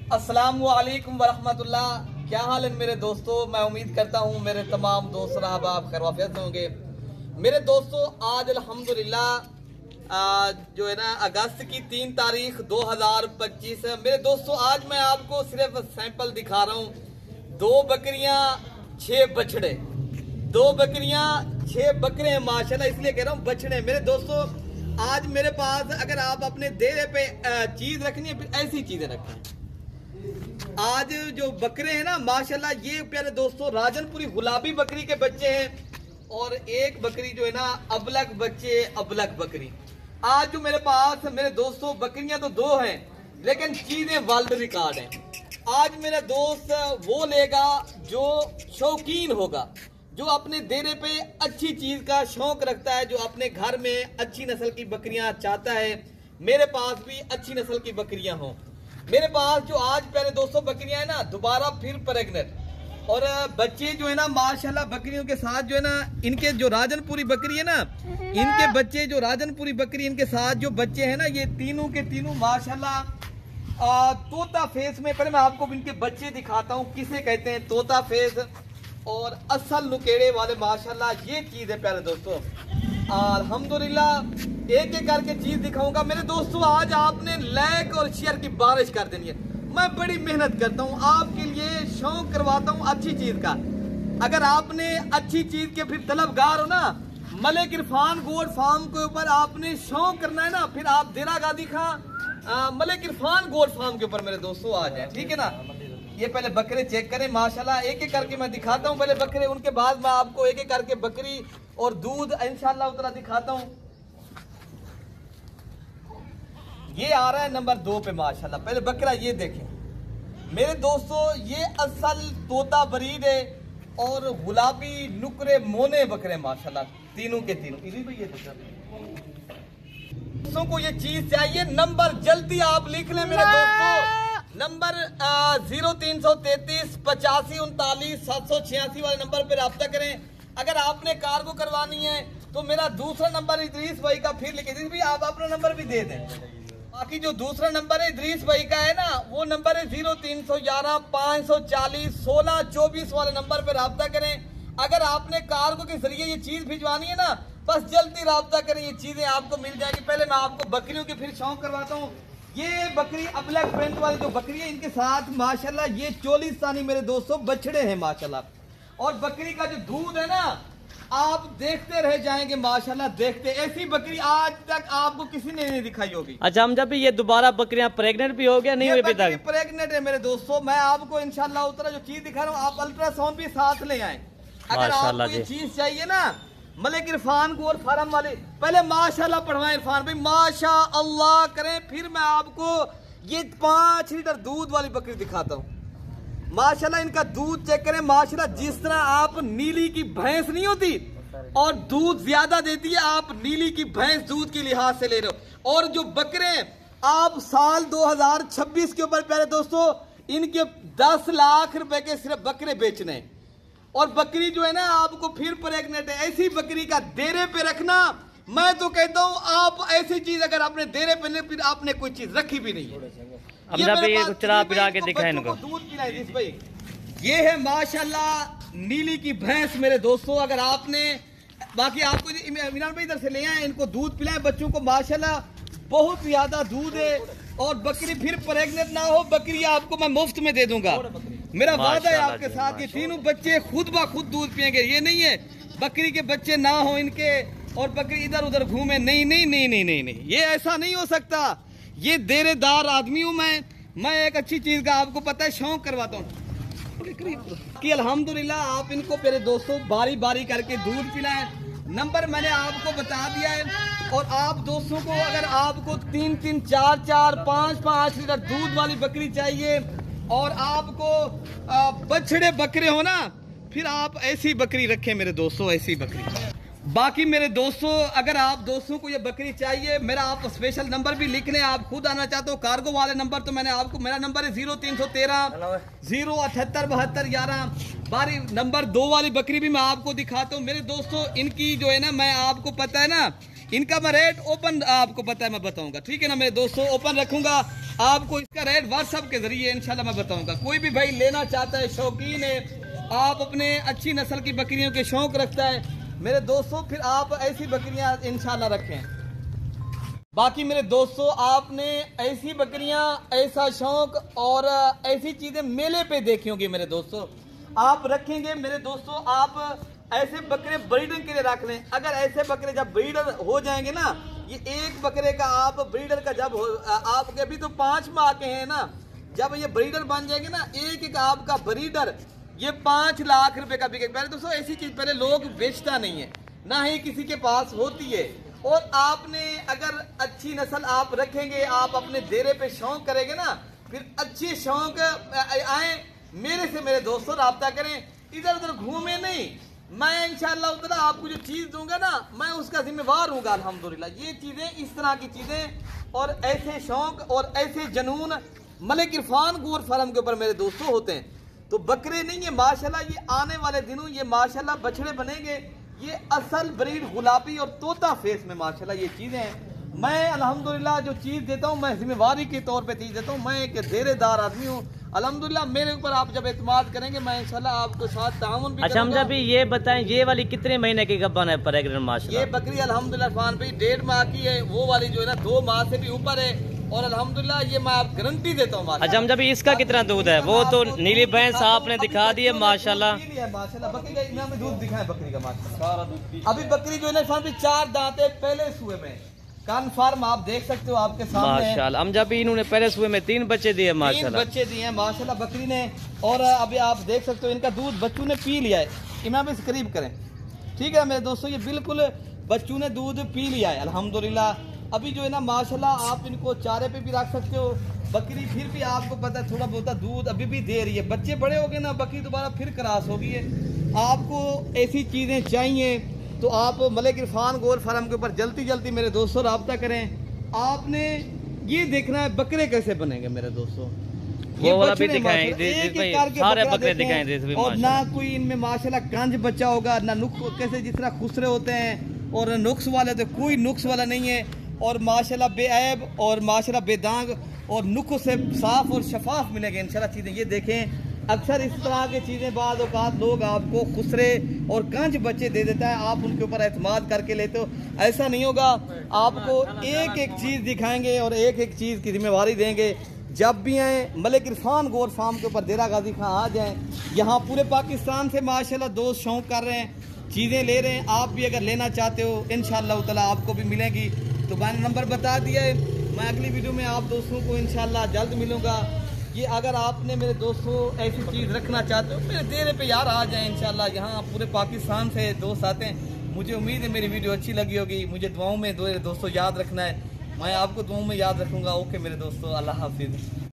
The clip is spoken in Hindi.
अस्सलामु अलैकुम वरहमतुल्लाह। क्या हाल है मेरे दोस्तों। मैं उम्मीद करता हूँ मेरे तमाम दोस्त आप खैरियत होंगे। मेरे दोस्तों आज अल्हम्दुलिल्लाह जो है ना अगस्त की 3 तारीख 2025 है। मेरे दोस्तों आज मैं आपको सिर्फ सैंपल दिखा रहा हूँ। 2 बकरियां 6 बछड़े, 2 बकरियां 6 बकरे हैं माशाल्लाह, इसलिए कह रहा हूँ बछड़े। मेरे दोस्तों आज मेरे पास अगर आप अपने देरे पे चीज रखनी है फिर ऐसी चीजें रखें। आज जो बकरे हैं ना माशाल्लाह, ये प्यारे दोस्तों राजनपुरी गुलाबी बकरी के बच्चे हैं और एक बकरी जो है ना अबलग बच्चे, अबलग बकरी। आज जो मेरे पास मेरे दोस्तों बकरियां तो 2 हैं लेकिन चीजें वर्ल्ड रिकॉर्ड हैं। आज मेरा दोस्त वो लेगा जो शौकीन होगा, जो अपने देरे पे अच्छी चीज का शौक रखता है, जो अपने घर में अच्छी नस्ल की बकरियां चाहता है। मेरे पास भी अच्छी नस्ल की बकरियां हों। मेरे पास जो आज पहले 200 बकरियां है ना दोबारा फिर प्रेग्नेंट और बच्चे जो है ना माशाल्लाह बकरियों के साथ जो है ना इनके जो राजनपुरी बकरी है ना, इनके बच्चे जो राजनपुरी बकरी इनके साथ जो बच्चे हैं ना ये तीनों के तीनों माशाल्लाह तोता फेस में। पहले मैं आपको इनके बच्चे दिखाता हूँ किसे कहते हैं तोता फेस और असल नुकेड़े वाले माशाल्लाह ये चीज है प्यारे दोस्तों। अल्हम्दुलिल्लाह एक एक करके चीज दिखाऊंगा। मेरे दोस्तों आज आपने लाइक और शेयर की बारिश कर देनी है। मैं बड़ी मेहनत करता हूँ आपके लिए, शौक करवाता हूँ अच्छी चीज का। अगर आपने अच्छी चीज के फिर तलबगार हो ना, मलिक इरफान गोट फार्म के ऊपर आपने शौक करना है ना, फिर आप देरा गादी खां मलिक इरफान गोट फार्म के ऊपर मेरे दोस्तों आ जाए, ठीक है ना। ये पहले बकरे चेक करें माशाल्लाह, एक एक करके मैं दिखाता हूँ पहले बकरे, उनके बाद मैं आपको एक एक करके बकरी और दूध इंशाल्लाह उतना दिखाता हूँ। ये आ रहा है नंबर 2 पे माशाल्लाह। पहले बकरा ये देखें मेरे दोस्तों, ये असल तोता बरीड है और गुलाबी नुकरे मोने बकरे माशाल्लाह तीनों के तीनों। इन्हीं पे ये दोस्तों को ये चीज चाहिए। नंबर जल्दी आप लिख लें मेरे दोस्तों, नंबर 0333 85 39 786 वाले नंबर पे रब्ता करें। अगर आपने कार्गो करवानी है तो मेरा दूसरा नंबर इदरीस भाई का फिर लिखे। इदरीस भाई आप अपना नंबर भी दे दें। बाकी जो दूसरा नंबर है इदरीस भाई का है ना, वो नंबर है 0311 540 16 24 वाले नंबर पे रब्ता करें। अगर आपने कार्गो के जरिए ये चीज भिजवानी है ना, बस जल्दी रब्ता करें, ये चीजें आपको मिल जाएगी। पहले मैं आपको बकरियों के फिर शौक करवाता हूँ। ये बकरी अबलग प्रिंट वाली जो बकरी है इनके साथ माशाल्लाह ये चोलिस्तानी मेरे दोस्तों बछड़े हैं माशाल्लाह। और बकरी का जो दूध है ना आप देखते रह जाएंगे माशाल्लाह, देखते। ऐसी बकरी आज तक आपको किसी ने नहीं दिखाई होगी। अच्छा हम जब ये दोबारा बकरियां प्रेग्नेंट भी हो गया नहीं हुई अभी तक? प्रेग्नेंट है मेरे दोस्तों। मैं आपको इंशाल्लाह उतना जो चीज दिखा रहा हूँ आप अल्ट्रासाउंड भी साथ ले आए। अगर आपको ये चीज चाहिए ना मलिक इरफान गोट फार्म वाले, पहले माशाल्लाह पढ़वाएं इरफान भाई माशा अल्लाह करें, फिर मैं आपको ये 5 लीटर दूध वाली बकरी दिखाता हूँ। माशाल्लाह इनका दूध चेक करें माशाल्लाह, जिस तरह आप नीली की भैंस नहीं होती और दूध ज्यादा देती है, आप नीली की भैंस दूध के लिहाज से ले रहे हो। और जो बकरे आप साल 2026 के ऊपर प्यारे दोस्तों इनके 10 लाख रुपए के सिर्फ बकरे बेचने हैं। और बकरी जो है ना आपको फिर प्रेग्नेंट है। ऐसी बकरी का देरे पे रखना, मैं तो कहता हूँ आप ऐसी चीज अगर आपने देरे पे नहीं फिर आपने कोई चीज रखी भी नहीं है। चला पिला के दिखाएं इनको दूध पिलाए भाई। ये है माशाल्लाह नीली की भैंस मेरे दोस्तों। अगर आपने बाकी आपको इमरान भाई इधर से ले आए, इनको दूध पिलाएं बच्चों को माशाल्लाह बहुत ज्यादा दूध है। और बकरी फिर प्रेग्नेंट ना हो, बकरी आपको मैं मुफ्त में दे दूंगा, मेरा वादा है आपके साथ। ये तीनों बच्चे खुद ब खुद दूध पियेंगे। ये नहीं है बकरी के बच्चे ना हो इनके और बकरी इधर उधर घूमे, नहीं नहीं नहीं नहीं नहीं नहीं, ये ऐसा नहीं हो सकता। ये देरेदार आदमी हूँ मैं एक अच्छी चीज का आपको पता है शौक करवाता हूँ कि अल्हम्दुलिल्लाह आप इनको मेरे दोस्तों बारी बारी करके दूध पिलाएं। नंबर मैंने आपको बता दिया है। और आप दोस्तों को अगर आपको 3-3 4-4 5-5 लीटर दूध वाली बकरी चाहिए और आपको बछड़े बकरे हो ना, फिर आप ऐसी बकरी रखें मेरे दोस्तों, ऐसी बकरी। बाकी मेरे दोस्तों अगर आप दोस्तों को ये बकरी चाहिए, मेरा आप स्पेशल नंबर भी लिख लें। आप खुद आना चाहते हो कार्गो वाले नंबर, तो मैंने आपको मेरा नंबर है 0313 078 72 11। बारी नंबर 2 वाली बकरी भी मैं आपको दिखाता हूँ मेरे दोस्तों। इनकी जो है ना मैं आपको पता है ना इनका मैं रेट ओपन आपको पता है मैं बताऊंगा, ठीक है ना मेरे दोस्तों, ओपन रखूंगा। आपको इसका रेट व्हाट्सएप के जरिए इंशाल्लाह मैं बताऊंगा। कोई भी भाई लेना चाहता है, शौकीन है, आप अपने अच्छी नस्ल की बकरियों के शौक रखता है मेरे दोस्तों, फिर आप ऐसी बकरियां इंशाल्लाह रखें। बाकी मेरे दोस्तों, आपने ऐसी बकरियां, ऐसा शौक और ऐसी चीजें मेले पे देखी होंगी मेरे दोस्तों, आप रखेंगे मेरे दोस्तों। आप ऐसे बकरे ब्रीडिंग के लिए रख लें। अगर ऐसे बकरे जब ब्रीडर हो जाएंगे ना, ये एक बकरे का आप ब्रीडर का जब आपके अभी तो 5 माह के हैं ना, जब ये ब्रीडर बन जाएंगे ना, एक एक आपका ब्रीडर ये 5 लाख रुपए का बिकेगा। पहले दोस्तों ऐसी चीज पहले लोग बेचता नहीं है, ना ही किसी के पास होती है। और आपने अगर अच्छी नस्ल आप रखेंगे, आप अपने डेरे पे शौक करेंगे ना, फिर अच्छे शौक आए मेरे से मेरे दोस्तों राब्ता करें, इधर उधर घूमे नहीं। मैं इंशाल्लाह उतना आपको जो चीज दूंगा ना, मैं उसका जिम्मेवार हूँ अल्हम्दुलिल्लाह। ये चीजें, इस तरह की चीजें और ऐसे शौक और ऐसे जनून मलिक इरफान गोर फार्म के ऊपर मेरे दोस्तों होते हैं। तो बकरे नहीं है माशाल्लाह, ये आने वाले दिनों ये माशाल्लाह बछड़े बनेंगे। ये असल ब्रीड गुलाबी और तोता फेस में माशाल्लाह ये चीजें हैं। मैं अल्हम्दुलिल्लाह जो चीज देता हूँ, मैं जिम्मेवारी के तौर पे चीज देता हूँ। मैं एक डेरेदार आदमी हूँ अल्हम्दुलिल्लाह। मेरे ऊपर आप जब एतमाद करेंगे, मैं इंशाल्लाह आपको साथ ताउन भी अच्छा हमजा भी ये बताएं, ये वाली कितने महीने की गब्बन है प्रेग्नेंट माशाल्लाह? ये बकरी अल्हम्दुलिल्लाह फान भाई 1.5 माह की है, वो वाली जो है ना 2 माह से भी ऊपर है। और अल्हम्दुलिल्लाह ये मैं आप गारंटी देता हूँ। अच्छा हमजा भी इसका कितना दूध है? वो तो नीली भैंस आपने दिखा दी है माशाल्लाह। माशाल्लाह बकरी का इनाम में दूध दिखा है, बकरी का माशाल्लाह सारा दूध। अभी बकरी जो है ना फान भाई 4 दांत है, पहले सुए में कन्फर्म आप देख सकते हो आपके सामने माशाल्लाह। हमजा भी इन्होंने पहले सुबह में 3 बच्चे दिए माशाल्लाह, 3 बच्चे दिए हैं माशाल्लाह बकरी ने। और अभी आप देख सकते हो इनका दूध बच्चों ने पी लिया है। इमाम इस करीब करें, ठीक है मेरे दोस्तों, ये बिल्कुल बच्चों ने दूध पी लिया है अल्हम्दुलिल्लाह। अभी जो है ना माशाल्लाह आप इनको चारे पे भी रख सकते हो। बकरी फिर भी आपको पता है थोड़ा बहुत दूध अभी भी दे रही है। बच्चे बड़े हो गए ना, बकरी दोबारा फिर क्रॉस हो गई है। आपको ऐसी चीजें चाहिए तो आप मलिक इरफान गोर फार्म के ऊपर जल्दी जल्दी मेरे दोस्तों रब्ता करें। आपने ये देखना है बकरे कैसे बनेंगे मेरे दोस्तों, वो वाला भी दिखाएं, सारे बकरे दिखाएं। और ना कोई इनमें माशाल्लाह गंज बच्चा होगा, ना नुक्स कैसे जिस तरह खुसरे होते हैं और नुक्स वाले, तो कोई नुक्स वाला नहीं है। और माशाल्लाह बेऐब और माशाल्लाह बेदाग और नुक्स से साफ और शफाफ मिलेंगे इंशाल्लाह चीजें। ये देखें अक्सर इस तरह की चीजें बाद औकात लोग आपको खुसरे और गंज बच्चे दे देता है, आप उनके ऊपर एतमाद करके लेते हो। ऐसा नहीं होगा, आपको एक एक चीज दिखाएंगे और एक एक चीज की जिम्मेवारी देंगे। जब भी आए मलिक इरफान गोर फार्म के ऊपर डेरा गाजी खां आ जाएं, यहाँ पूरे पाकिस्तान से माशाल्लाह दोस्त शौक कर रहे हैं, चीजें ले रहे हैं। आप भी अगर लेना चाहते हो इंशाल्लाह ताला आपको भी मिलेगी। तो मैंने नंबर बता दिया है, मैं अगली वीडियो में आप दोस्तों को इंशाल्लाह जल्द मिलूंगा। ये अगर आपने मेरे दोस्तों ऐसी चीज़ रखना चाहते हो, मेरे डेरे पे यार आ जाए इंशाल्लाह। यहाँ पूरे पाकिस्तान से दोस्त आते हैं। मुझे उम्मीद है मेरी वीडियो अच्छी लगी होगी। मुझे दुआओं में दोस्तों याद रखना है, मैं आपको दुआओं में याद रखूँगा। ओके मेरे दोस्तों, अल्लाह हाफिज़।